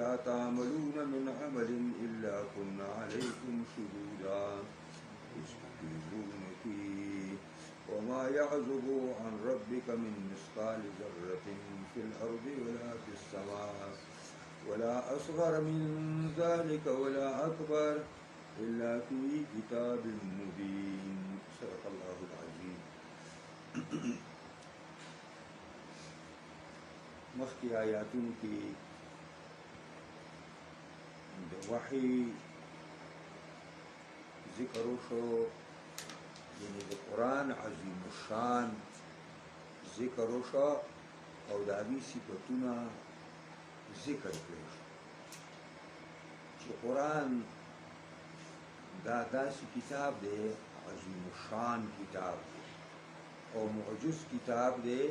ولا تعملون من عمل إلا كنا عليكم شهودا إذ تفيضون فيه وما يعزب عن ربك من مثقال ذرة في الأرض ولا في السماء ولا أصغر من ذلك ولا أكبر إلا في كتاب مبين. صدق الله العظيم. مخکې آیاتونو کې د وحي ذکر وشو، یعنی د قرآن عظیم الشان ذکر وشو او د هغې صفتونه ذکر کړی شو چې قرآن دا داسې کتاب دی، عظیم الشان کتاب دی او معجز کتاب دی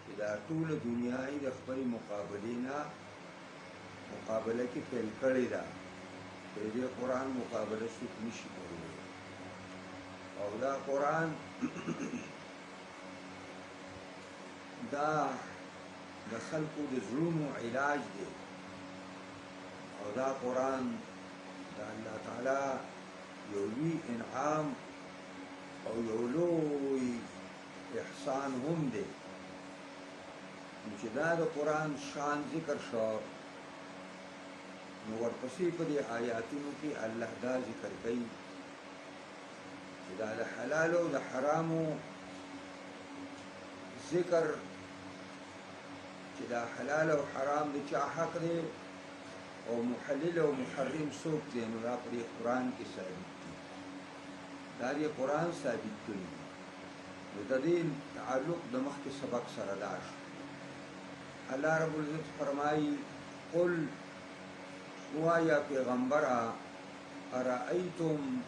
چې دا ټول دنیا یې د خپلې مقابلې نه مقابله کې پیل کړې ده. د دې قرآن مقابله څوک نشي کولی او دا قرآن دا د خلکو د زړونو علاج دی او دا قرآن د الله تعالی یو لوی انعام او یو لوی احسان هم دی چې دا د قرآن شان ذکر شو. نو ورپسې په دې آیاتونو کې الله دا ذکر کوي چې دا د حلال او د حرامو ذکر، چې دا حلال او حرام د چا حق دی او محلل او محرم څوک دی، نو دا په دې قرآن کې ثابت دي، دا دې قرآن ثابت کړي. نو د دې تعلق د مخکې سبق سره دا شو. اللہ رب العزت فرمائی قل وایا پیغمبرا ارائیتم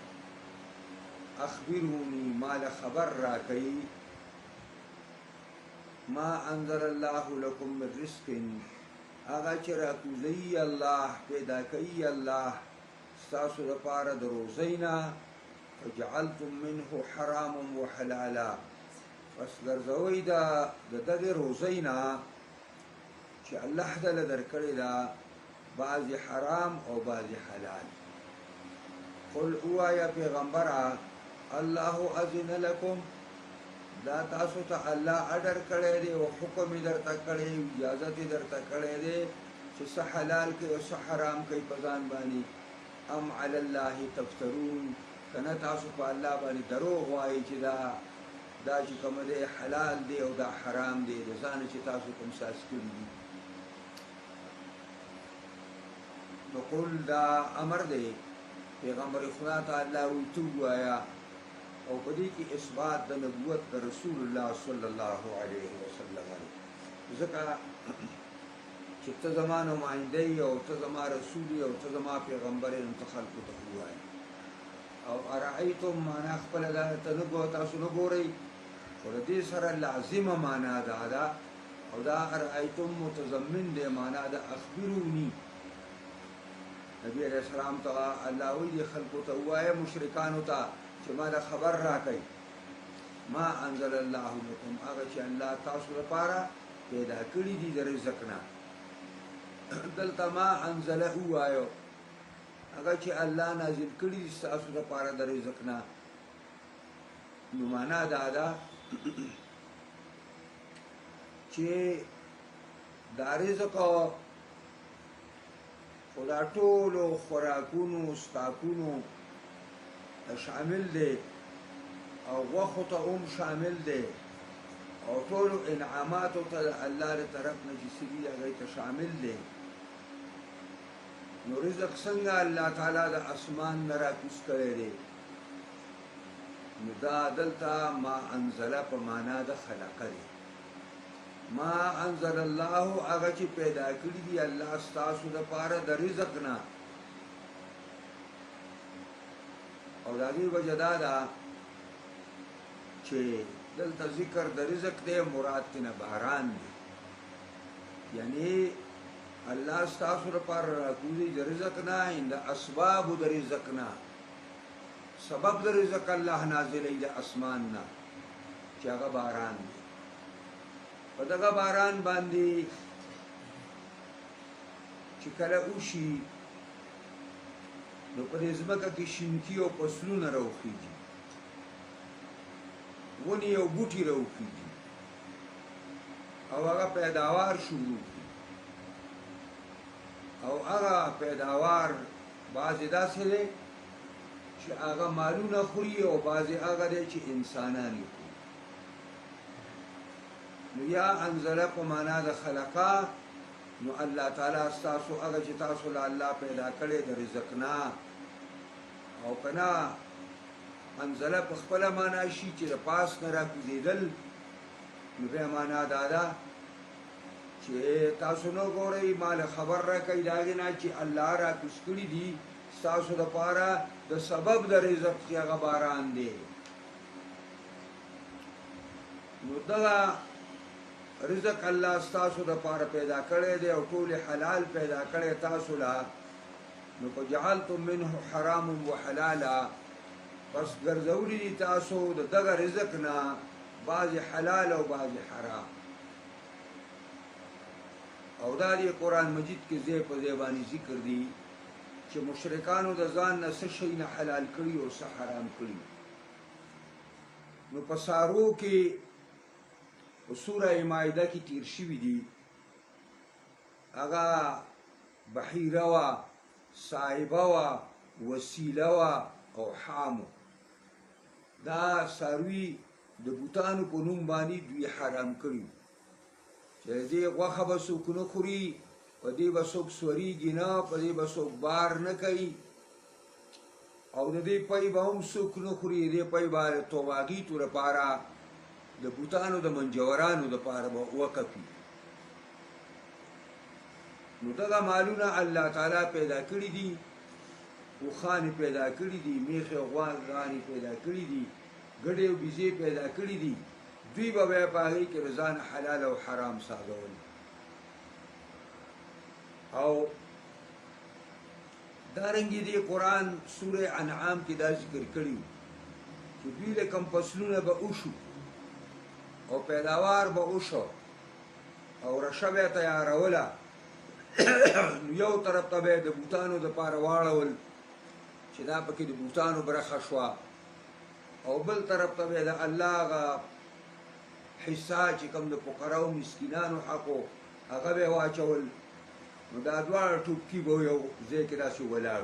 اخبرونی مال خبر را کئی ما انزل اللہ لکم من رزق آغا چرا کوزئی اللہ پیدا کئی اللہ ستاسو دپار دروزینا فجعلتم منه حرام و حلالا پس گرزوئی دا دد روزینا چې الله دل درکړی دا بعضی حرام او بعضی حلال. قل اوایا پیغمبره الله اذن لكم، دا تاسو ته الله اډر کړی دی او حکم یې درته کړی، اجازت یې درته کړی دی چې څه حلال کوي او څه حرام کوي په ځان باندې. ام علی الله تفترون، کنه تاسو په الله باندې دروغ وایي چې دا چې کوم دی حلال دی او دا حرام دی، د ځانه چې تاسو کوم ساس کړي دي. نقول دا امر دی پیغمبر خدا تعالی وی تو وایا او په دې کې اثبات د نبوت د رسول الله صلی الله علیه وسلم دی، ځکه چې ته زما نماینده یې او ته زما رسول یې او ته زما پیغمبر یې، نو ته خلکو ته ووایه. او ارایتم معنا خپله دا ته تاسو نه ګورئ، خو د دې سره لازمه معنا دا ده او دا ارایتم متضمن دی معنا د اخبرونی. نبی علیہ السلام ته الله وی خلکو ته وایه مشرکانو ته چې ما دا خبر راکئ ما انزل الله لكم، هغه چې الله تاسو لپاره پیدا کړي دي د رزق نه. دلته ما انزل ووایو هغه چې الله نازل کړي دي تاسو لپاره د رزق نه. نو معنا دا ده چې دا رزق خدا ټولو خوراکونو ستاکونو شامل دی او غوښو ته هم شامل دی او ټولو انعاماتو ته الله له طرف نه چې څه دي هغې ته شامل دی. نو رزق څنګه الله تعالی د اسمان نه راکوز کړی دی؟ نو دا دلته ما انزله په معنا د خلقه دی. ما انزل الله هغه چې پیدا کړي دي الله ستاسو دپاره د رزق نه. او د هغې وجه دا ده چې دلته ذکر د رزق دی، مراد ترنه باران دی، یعنی الله ستاسو لپاره راکوزي د رزق نه، د اسبابو د رزق نه. سبب د رزق الله نازلوي د اسمان نه چې هغه باران دی. په دغه باران باندې چې کله وشي نو په دې ځمکه کې شینکي او فصلونه راوخیږي، ونې او بوټي راوخیږي او هغه پیداوار شروع کړي. او هغه پیداوار بعضې داسې دی چې هغه مالونه خوري او بعضې هغه دی چې انسانان یې خوري. نو یا انزله په معنا د خلقا، نو الله تعالی ستاسو هغه چې تاسو له الله پیدا کړی د رزق نه، او که نه انزله په خپله معنا شي چې د پاس نه راکوزېدل، نو بیا معنا دا ده چې تاسو نه ګورئ ما له خبر راکوئ د هغې نه چې الله راکوز کړي دي ستاسو دپاره د سبب د رزق چې هغه باران دی. نو دغه رزق الله ستاسو دپاره پیدا کړی دی او ټول حلال پیدا کړی تاسو له. نو فجعلتم منه حرام وحلالا، پس ګرځولی دي تاسو د دغه رزق نه بعضې حلال او بعضې حرام. او دا دی قرآن مجید کې ځای په ځای باندې ذکر دي چې مشرکانو د ځان نه څه شی نه حلال کړي او څه حرام کړي. نو په سارو کې په سوره مائده کې تیر شوي دي، هغه بحیره وه، صاحبه وه، وسیله وه او حامو. دا څاروي د بوتانو په نوم باندې دوی حرام کړي چې د دې غوښه به څوک نه خوري، په دې به څوک سوریږي نه، په دې به څوک بار نه کوي، او د دې پی به هم څوک نه خوري. د دې پی به د طواغیتو لپاره د بوتانو د منجورانو دپاره به وقف وي. نو دغه مالونه الله تعالی پیدا کړي دي، اوښانې پیدا کړي دي، میښې او غواګانې پیدا کړي دي، ګډې او بیزې پیدا کړي دي. دوی به بیا په هغې کې رضان حلال او حرام سازول. او دارنګې دې قرآن سوره انعام کې دا ذکر کړي چې دوی له کوم فصلونه به وشو او پیداوار به وشو او رشه به یې تیاروله، نو یو طرف ته به یې د بوتانو دپاره واړول چې دا پکې د بوتانو برخه شوه، او بل طرف ته به یې د الله هغه حصه چې کوم د فقراو مسکینانو حقو هغه به یې واچول. نو دا دواړه ټوپکي به یو ځای کې داسې ولاړ.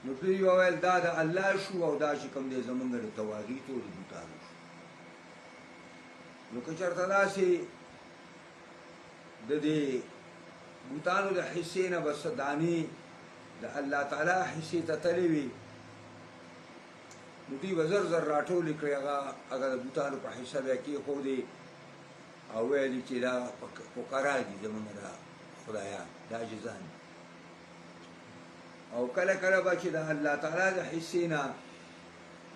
نو دوی وویل دا د الله شو او دا چې کوم دی زمونږ د طواغیتو د بوتانو شو. نو که چېرته داسې د دې بوتانو د حصې نه به څه دانې د الله تعالی حصې ته تللې وي، نو دوی به زر زر راټولې کړې، هغه د بوتانو په حصه به یې کېښودې او ویل چې دا فقرا دي زمونږ د خدایان، دا عاجزان. او کله کله به چې د الله تعالی د حصې نه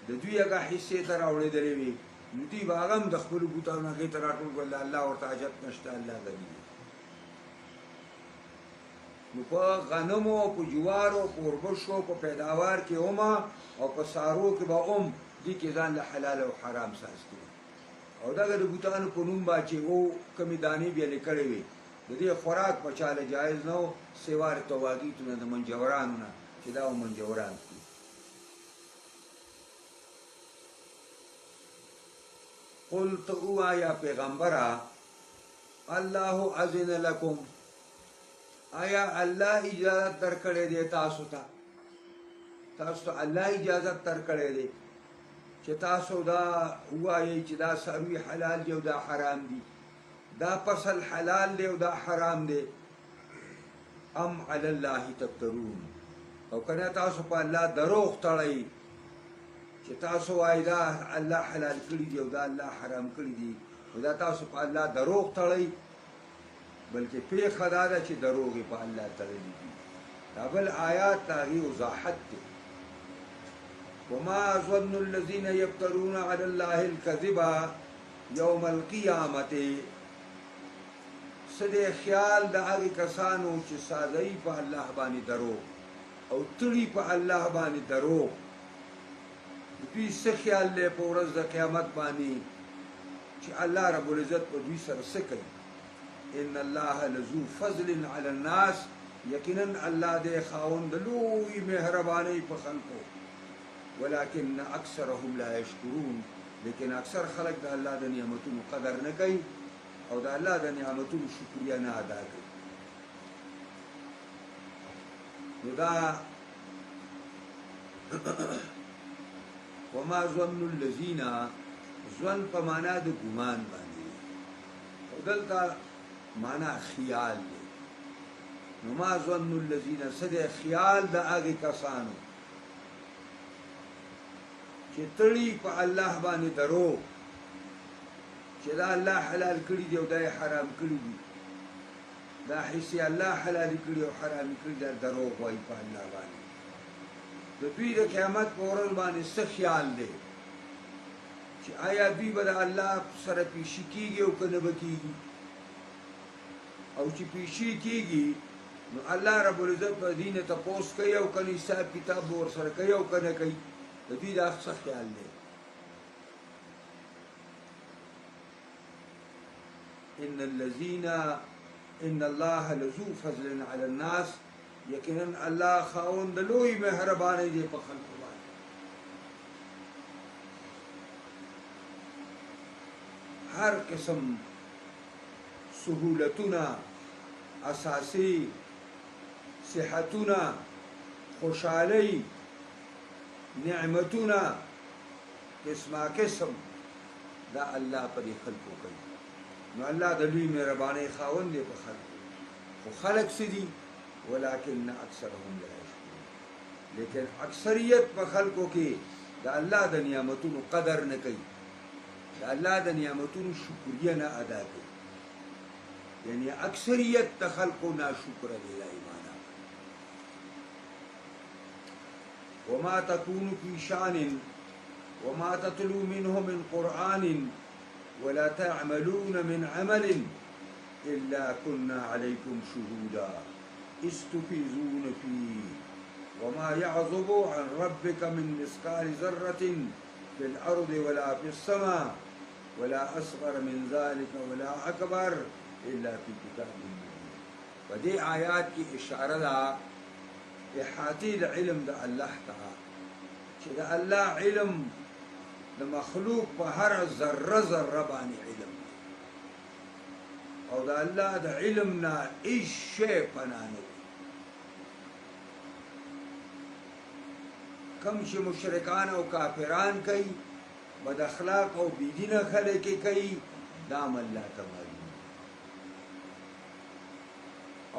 د دوی هغه حصې ته راوړېدلې وي، نو دوی به هغه هم د خپلو بوتانو هغې ته راټول کړل. الله ورته حاجت نشته، الله غني دی. نو په غنمو او په جوارو په وربشو په پیداوار کې هم او په سارو کې به هم دې کې ځان له حلال او حرام ساز کړي. او دغه د بوتانو په نوم به چې او کمې دانې بیا لیکلې وي، د دې خوراک په چاله جایز نه و سوا د طواغیتو نه، د منجورانو نه چې دا منجوران دي. قل ته ووایه پیغمبره الله اذن لکم، آیا الله اجازت درکړې دی تاسو ته؟ تاسو ته الله اجازت درکړې دی چې تاسو دا ووایئ چې دا څاروي حلال دی او دا حرام دی، دا فصل حلال دی او دا حرام دی؟ ام علی الله تفترون، او کنه تاسو په الله دروغ تړئ چې تاسو وایئ دا الله حلال کړي دی او دا الله حرام کړي دي، او دا تاسو په الله دروغ تړئ، بلکې پیښه دا ده چې دروغ یې په الله تړلي دي. دا بل آیات د هغې وضاحت دی. وما ظن الذين يفترون على الله الكذب يوم القيامة، څه دی خیال د هغې کسانو چې سازوي په الله باندې دروغ او تړي په الله باندې دروغ، دوی څه خیال دی په ورځ د قیامت باندې چې الله رب العزت په دوی سره څه کوي؟ ان الله لذو فضل على الناس یقینا الله دې خاوند لوی مهرباني په خلقو ولكن اکثرهم لا يشكرون لیکن اکثر خلق د الله د نعمتونو قدر نه کوي او د الله د نعمتونو شکریا نه ادا کوي نو دا وما ظن الذين ظن په معنا د ګمان باندې او دلته معنا خیال دی نو ما ظن الذين سده خیال د هغه کسانو چې تړي په الله باندې درو چې دا الله حلال کړی دی او دا حرام کړی دی دا حصي الله حلال کړی او حرام کړی دا درو وایي په الله باندې د دوی د قیامت په ورځ باندې څه خیال دی چې آیا دوی به د الله سره پیشي کېږي او که نه به کېږي او چې پیشي کېږي نو الله رب العزت به دوی نه تپوس کوي او که نه حساب کتاب به ورسره کوي او که نه کوي د دوی دا څه خیال دی ان الله لذو فضل على الناس یقینا الله خاوند لوی مهرباني دی په خلقو باندې هر قسم سهولتونه اساسي صحتونه خوشحالي نعمتونه قسمه قسم دا الله په دې خلقو کوي نو الله د لوی مهرباني خاوند دی په خلقو خو خلق سدي ولكن اکثرهم لا يشكرون لیکن اکثریت په خلقو کې د الله د نعمتونو قدر نه کوي د الله د نعمتونو شکریا نه ادا کوي یعنی اکثریت د خلقو ناشکر دي لا ایمان وما تكون في شان وما تتلو منه من قرآن ولا تعملون من عمل إلا كنا عليكم شهودا استفيزون فيه وما يعزب عن ربك من مثقال ذرة في الأرض ولا في السماء ولا أصغر من ذلك ولا أكبر إلا في كتاب مبين ودي آيات کی اشارہ دا احاطی دا علم دا اللہ تا چه دا اللہ علم دا مخلوق پا هر ذره ذره بانی علم او دا اللہ دا علمنا ایش شی پنانو کم چې مشرکان او کافران کوي بد اخلاق او بيدینه خلک کوي دا الله تعالی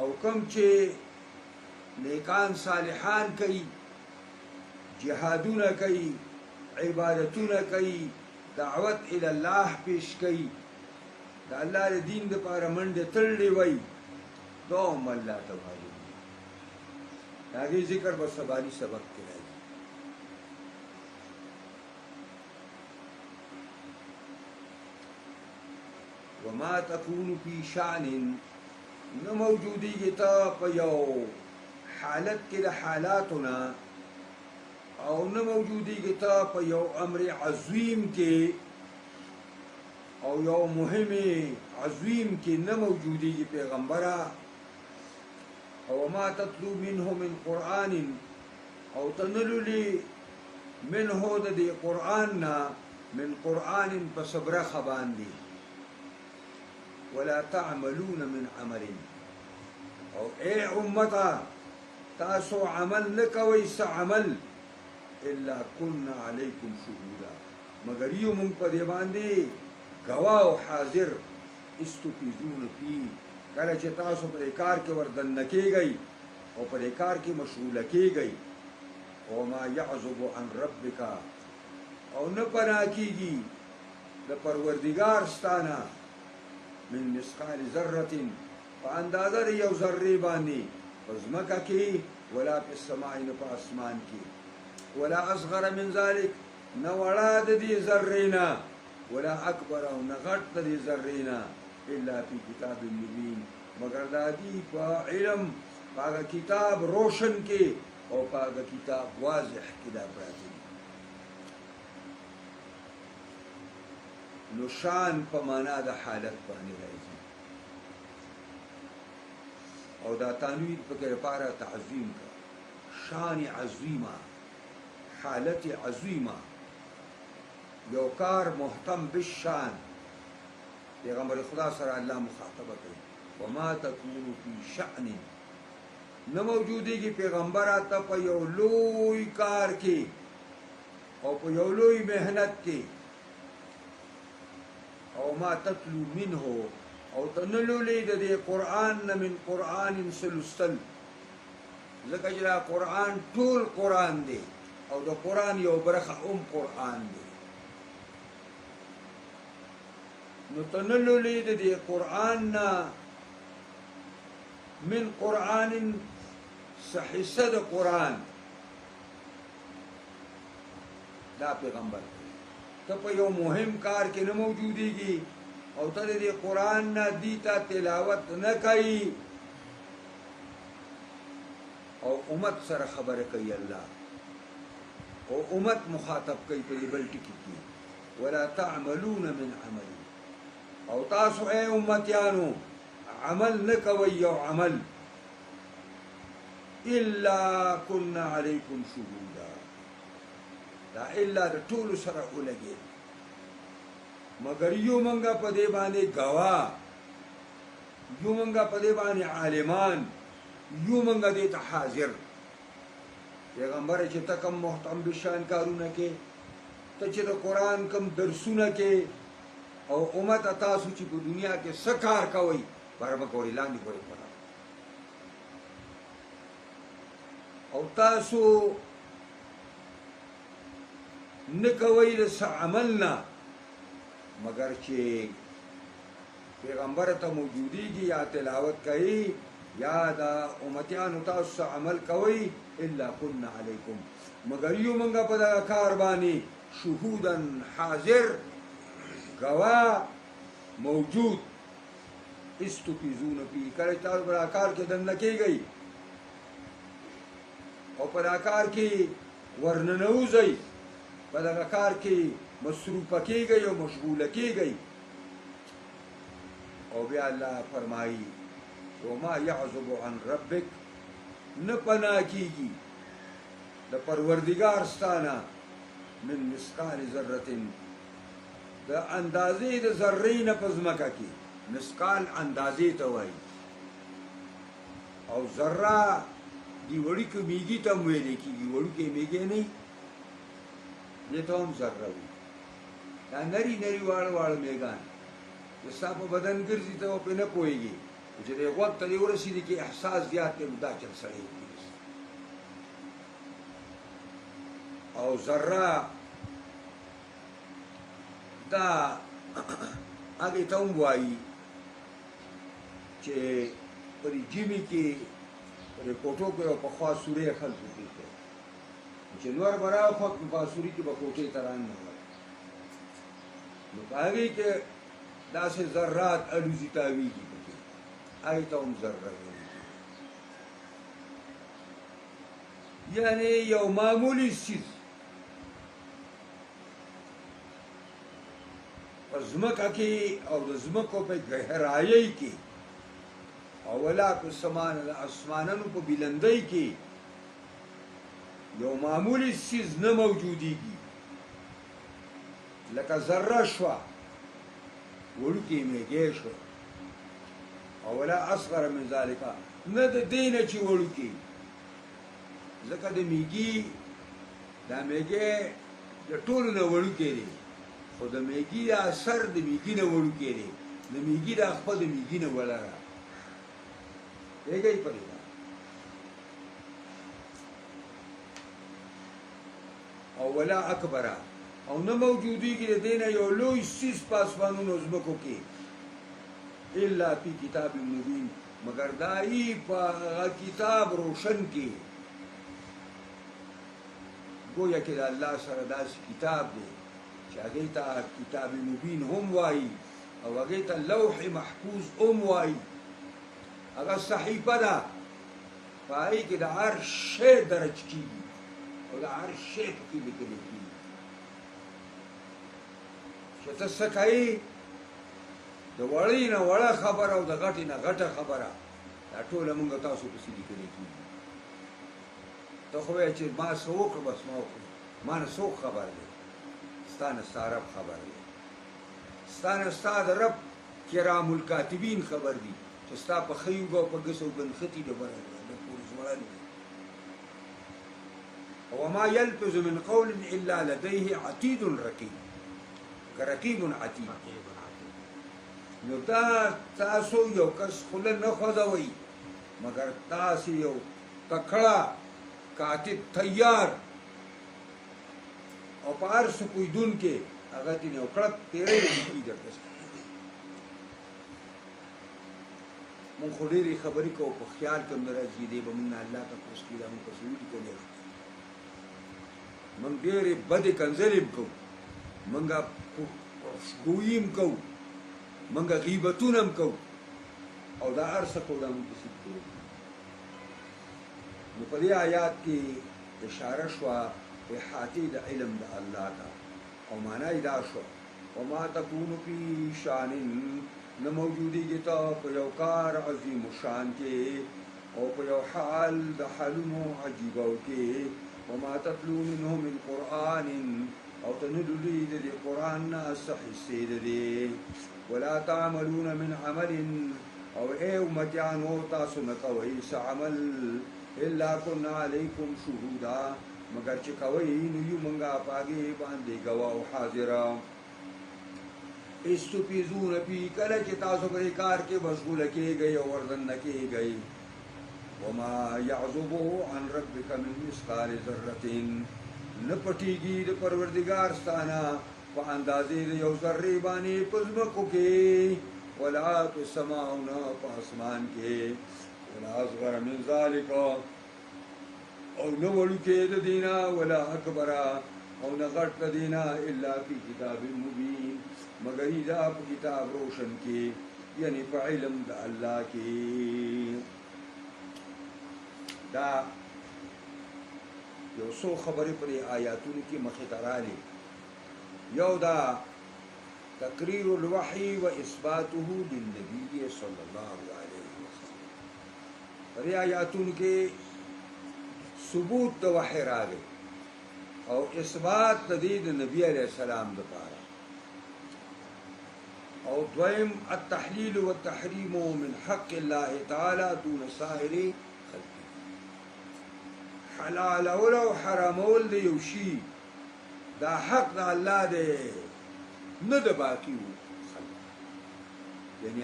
او کم چې نیکان صالحان کوي جهادونه کوي عبادتونه کوي دعوت الى الله پیش کوي دا الله دین د پاره منډه تړلې وای دوم الله تعالی دا ذکر به سبانی سبق کې راځي وما تكون في شأن نو موجودی تا په یو حالت کې د حالاتنا او نو موجودی تا په یو امر عظیم کې او یو مهم عظیم کې نه موجودی پیغمبره او ما تتلو منه من قرآن او تنللی منه د قرآن من قرآن پسبر خبان دی ولا تعملون من عمل او اے امتا تاسو عمل نکوي س عمل الا كنا عليكم شهودا مگر یو مونږ په دې باندې گواه او حاضر استفیزون فی کله چې تاسو په کار کې وردن کېږئ او په کار کې مشغوله کېږئ او ما يعزب عن ربک او نه پنا کېږي د پروردگار ستانه من مثقال ذره فاندازه یو ذره باندې پزمکه کې ولا په السماء نه په اسمان کې ولا اصغر من ذلك نو ولا د دې ذرینا ولا اکبر او نغټ د دې ذرینا الا فی کتاب مبین مگر د دې په علم هغه کتاب روشن کې او هغه کتاب واضح کې دا پراته نو شان په معنا د حالت باندې راځي او دا تنوین پکې لپاره تعظیم کا شان عظیمه حالت عظیمه یو کار محتم بالشان پیغمبر خدا سره الله مخاطبه کوي وما تكون في شأن نه موجودیږي پیغمبر ته په یو لوی کار کې او په یو لوی مهنت کې او ما تتلو منه او تنلولې د دې قرآن نه من قرآن سلسل ځکه چې دا قرآن ټول قرآن دی او د قرآن یو برخه قرآن دی نو تنلولې د دې قرآن نه من قرآن صحیحه د قرآن دا پیغمبر ته په یو مهم کار کې نه موجودیږي او ته دې قرآن نه دیتا تلاوت نه کوي او امت سره خبره کوي الله او امت مخاطب کوي په بل ټکی کې ولا تعملون من عمل او تاسو اے امتیانو عمل نکوي یو عمل الا كنا عليكم شهودا دا الا د ټول سره ولګي مگر یو منګه په دې باندې گواه یو منګه په دې باندې عالمان یو منګه دې ته حاضر پیغمبر چې تکم محتم بشان کارونه کې ته چې د قران کم درسونه کې او امت تاسو چې په دنیا کې سکار کوي برابر کوي لاندې کوي او تاسو نکوي د عملنا مگر چې پیغمبر ته موجودیږي یا تلاوت کوي یا دا امتیانو تاسو عمل کوي الا كنا علیکم مگر یو منګه په دا کار باندې شهودن حاضر گواه موجود استفیزون فی کله تاسو پر کار کې دن کېږي او پر کار کې ورننوځي په دا کار کې مصروف کېږي او مشغول کېږي او بیا الله فرمایي وما يعزب عن ربك نپنا کیږي د پروردگار ستانه من مثقال ذره د اندازې د ذرې نه پزماکه کې مثقال اندازې ته وایي او ذره دی وړي کې میږي ته ویل کېږي وړو کې میږي نه دې ته هم ذره وي دا نری نری واړ میګان چې صاحب بدن ګرځي ته په نه پويږي چې د وخت ته ورسېږي کې احساس زیات دی دا چل سړی او ذره دا هغه ته وایي چې پر جیمی کې پر کوټو کې په خوا سورې خلکو کې چې نور براو خو په سوري کې په کوټې تران نه وای نو هغه کې داسې ذرات الوزي تاویږي هغه ته هم ذره یعنی یو معمولی چیز زمکه کې او د زمکو په گہرایی کې او ولا په سمان اسمانونو په بلندۍ کې یو معمولی چیز نه موجودیږي لکه ذره شو ورکی میږي شو او ولا اصغر من ذلك نه د دینه چې ورکی ځکه د میږي دا میږي د ټولو نه ورکی دی خو د میږي اثر د میږي نه ورکی دی د میږي د خپل د میږي نه ولاره دیګي پرې او ولا اکبر او نه موجودیږي د دینه یو لوی سیس پاسوانونو زمکو کې الا فی کتاب مبین مگر دای په کتاب روشن کې گویا کې د الله سره داسې کتاب دی چې هغه ته کتاب مبین هم وایي او هغه ته لوح محفوظ هم وایي هغه صحیفه ده پای کې د هر شی درج کیږي او د هر شی کې لیکل کیږي چې ته څه کوي د وړې نه وړه خبره او د غټې نه غټه خبره دا ټوله مونږ تاسو پسې لیکلې کېږي. ته خو وایې چې ما څه وکړه بس ما وکړه، ما نه څوک خبر دی؟ ستا نه ستا رب خبر دی، ستا نه ستا د رب کرام الکاتبین خبر دي چې ستا په ښه اوږه او په ګس او ګنښتي ډبره د پورې ځوړلې. وما يلفظ من قول الا لديه عتيد رقيب، رقيب عتيد. نو دا تاسو یو کس خوله نه خوځوئ مګر تاسو یو تکړه کاتب تیار او په هر څه پوهېدونکې هغه ځینې یو کړک تېری لیکي درته. مونږ خو ډېرې خبرې کوو په خیال کې هم نه راځي دی به مونږ نه الله تپوس کړي دا مونږ پسې ولیکلې. مونږ ډېرې بدې کنځلې هم کوو، مونږ ګویي هم کوو، مونږ غیبتونه هم کوو او دا هر څه کوو دا مونږ پسې کوو. نو په دې آیات کې اشاره شوه احاطې د علم د الله ته او معنا یې دا شوه وما تکون فی شان نه موجودېږي ته په یو کار عظیم الشان کې او په یو حال د حالونو عجیبو کې وما تتلو منه من قرآن او ته نه لولي د دې قرآن نه څه حصې د دې ولا تعملون من عمل او ای امتیانو تاسو نه کوئ څه عمل الا كنا علیکم شهودا مگر چې کوئ نو یو مونږه په هغې باندې ګواه او حاضره. استفیضون فی کله چې تاسو په دې کار کې مشغوله کېږئ او ورزنه کېږئ. وما یعزبه عن ربک من مثقال ذرة نه پټېږي د پروردګار ستانه په اندازې د یو ذرې باندې په ځمکو کې ولا په السماء نه په اسمان کې ولا اصغر من ذلک او نه وړوکې د دینه ولا اکبر او نه غټ د دینه الا فی کتاب مبین مگر دا په کتاب روشن کې یعنی په علم د الله کې. دا یو څو خبرې پر آیاتونو کې مخې ته رالې. یو دا تقریر الوحی و اثباته للنبی صلی الله علیه وسلم. پر آیاتونو کې ثبوت د وحی راغی او اثبات د دې د نبی علیه السلام دپاره. او دویم التحلیل والتحریم من حق الله تعالی دون سائر خلقه. حلالول او حرامول د یو شي دا حق د الله دی نه د باقي خلق، یعنی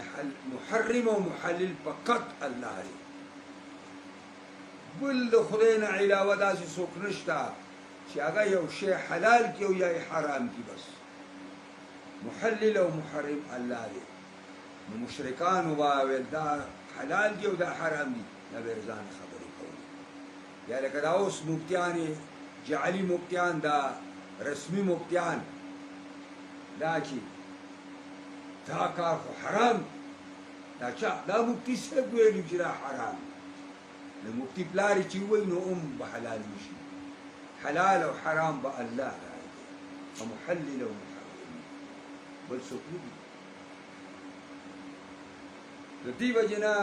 محرم او محلل فقط الله دی، بل د خدای نه علاوه داسې څوک نشته چې هغه یو شی حلال کړي او یا یې حرام کړي. بس محلل او محرم الله دی. نو مشرکانو به ویل دا حلال دي او دا حرام دي، دا به یې ځان خبرې کولې. یا لکه دا اوس مفتیان جعلي مفتیان دا رسمي مفتیان دا چې دا کار خو حرام دا چا دا مفتي صاحب ویلي چې دا حرام د مفتي پلار چې ووایي نو به حلال وشي. حلال او حرام به الله راځي او محلل او محرم بل څوک نه دي. د دې وجې نه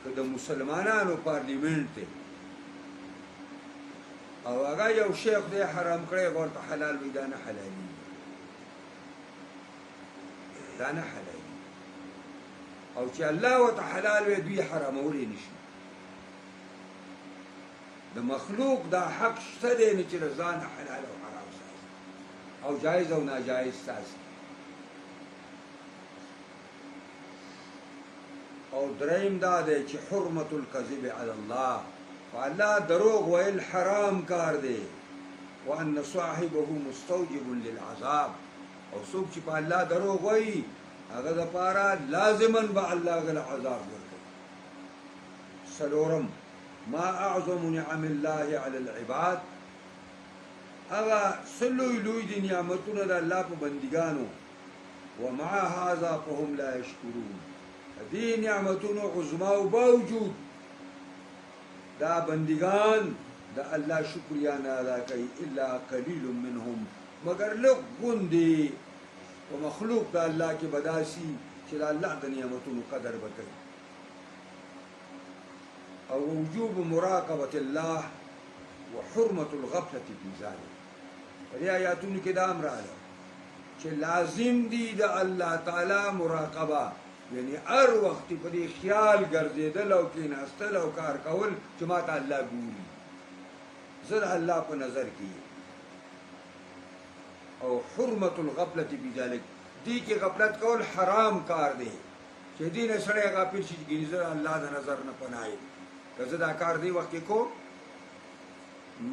که د مسلمانانو پارلیمنټ دی او هغه یو شی خدای حرام کړی ورته حلال وي دا نه حلالي، دا نه حلالي. او چې الله ورته حلال وي دوی حرامولی نشي. د مخلوق دا حق شته دی نه چې له ځانه حلال او حرام ساتي او جایز او ناجایز ساتي. او دریم دا دی چې حرمت الکذب علی الله، فالله دروغ ویل حرام کار دی. وان صاحبه مستوجب للعذاب، او څوک چې په الله دروغ وایي هغه دپاره لازما به الله هغه له عذاب ورکوي. څلورم ما اعظم نعم الله علی العباد، هغه څه لوی لوی دي نعمتونه د الله په بندګانو. ومع هذا فهم لا یشکرون، دې نعمتونو عظماو باوجود دا بندگان د الله شکریا نه ادا کوي. الا قلیل منهم، مگر لږ غوندې په مخلوق د الله کې به داسي چې چې د الله د نعمتونو قدر وکړي او وجوب مراقبة الله وحرمة الغفلة في ذلك. دې آیاتونو کې دا امر راغلی چې لازم دي د الله تعالی مراقبه، یعنی هر وخت په دې خیال ګرځېدل او کېناستل او کار کول چې ما ته الله ګوري، زه د الله په نظر کې او حرمة الغفلة في ذلك، دې کې غفلت کول حرام کار دی چې دې نه سړی غافل شي چې زه الله د نظر نه پناه یم. که زه دا کار دی وخت کې کوم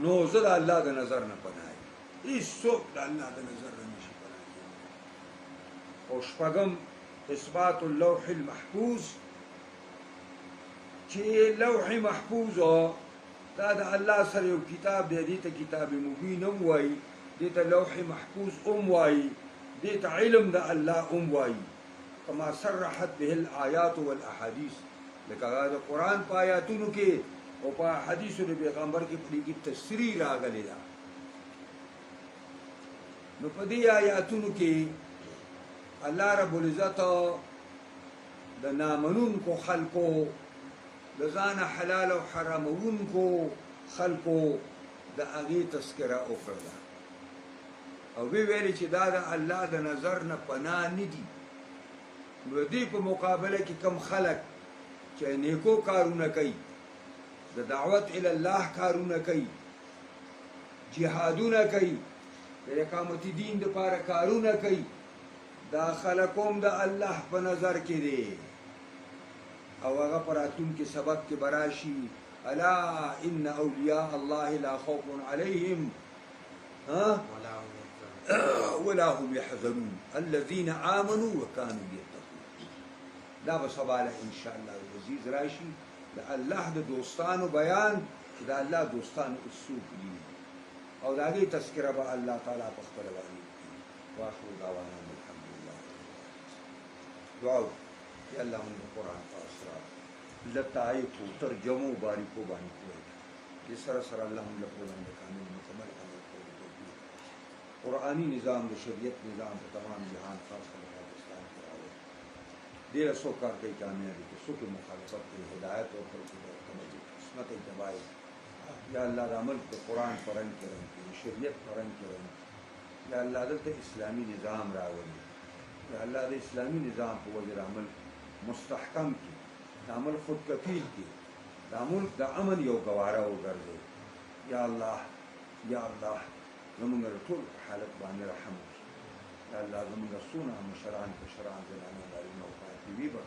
نو زه د الله د نظر نه پناه یم، هېڅوک د الله د نظر نه نشي پناه کېدلی. او شپږم اثبات اللوح المحفوظ، چې لوح محفوظ دا د الله سره یو کتاب دی، دې ته کتاب مبین هم وایي، دې ته لوح محفوظ هم وایي، دې ته علم د الله هم وایي، کما صرحت به الآیات والاحادیث، لکه د قرآن په آیاتونو کې او په حدیثو د پیغمبر کې په دې کې تصریح راغلې ده. نو په دې آیاتونو کې الله رب العزت د نامنونکو خلکو د ځان حلال او حرامونکو خلکو د هغې تذکره وکړه او وی ویلې چې دا د الله د نظر نه پناه نه دي. نو دې په مقابله کې کم خلک چې نیکو کارونه کوي، د دعوت الی الله کارونه کوي، جهادونه کوي، د اقامت دین دپاره کارونه کوي، دا خلک هم د الله په نظر کې دی او هغه په راتلونکي سبق کې به راشي الا ان اولیاء الله لا خوف علیهم ولا هم يحزنون الذين آمنوا وكانوا يتقون. دا به سباله ان شاء الله عزیز راشي د الله د دوستانو بیان چې د الله دوستانو څوک دي او د هغې تذکره به الله تعالی په خپله باندې وکړي. واخر دعوانا الحمد لله. دعا یا الله موږ قرآن په اسرار لطایفو ترجمو باریکو باندې کوی دې سره سره الله موږ له قرآن د قانون مکمل عمل کولو توفیق، قرآني نظام د شریعت نظام په تمام جهان خاص کر پاکستان کې راوړي. دې له څوک کار کوي کامیابي کې، څوک مخالفت کوي هدایت ورکړي، قسمت یې تباهي. یا الله د عمل په قرآن په رنګ کې رنګ کړي، شریعت په رنګ کې رنګ کړي. یا الله دلته اسلامي نظام راولي، یا الله د اسلامي نظام په وجه د عمل مستحکم کړي، د عمل خود کفیل کړي، د ملک د امن یو ګواره وګرځوي. یا الله یا الله زمونږ د ټول په حالت باندې رحم وکړي. یا الله زمونږ څونه مشران کشران زنانه نارینه او خواتې وي به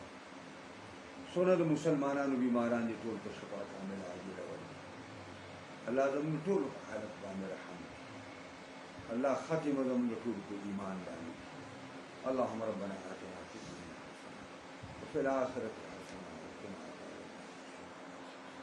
څونه د مسلمانانو بیماران دي ټول په شفا کامل عاجله ورکړي. الله زمونږ ټول په حالت باندې رحم وکړي. الله ختم زمونږ ټول په ایمان باندې. اللهم ربنا آتنا فی الدنیا حسنة وفي الآخرة